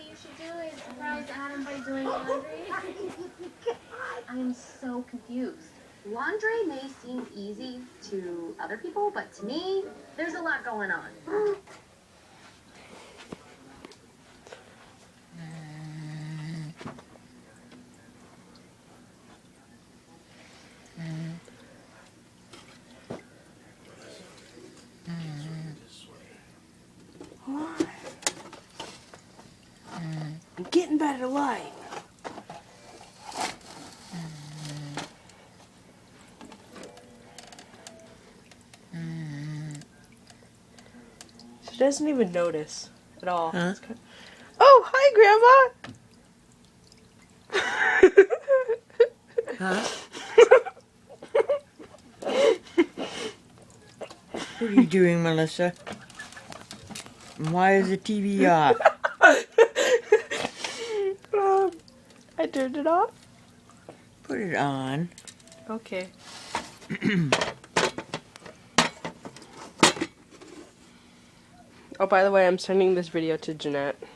you should do is surprise Adam by doing laundry. I am so confused. Laundry may seem easy to other people, but to me, there's a lot going on. I'm getting better light. She doesn't even notice at all. Huh? Oh, hi, Grandma! Huh? What are you doing, Melissa? And why is the TV off? I turned it off? Put it on. Okay. Oh, by the way, I'm sending this video to Jeanette.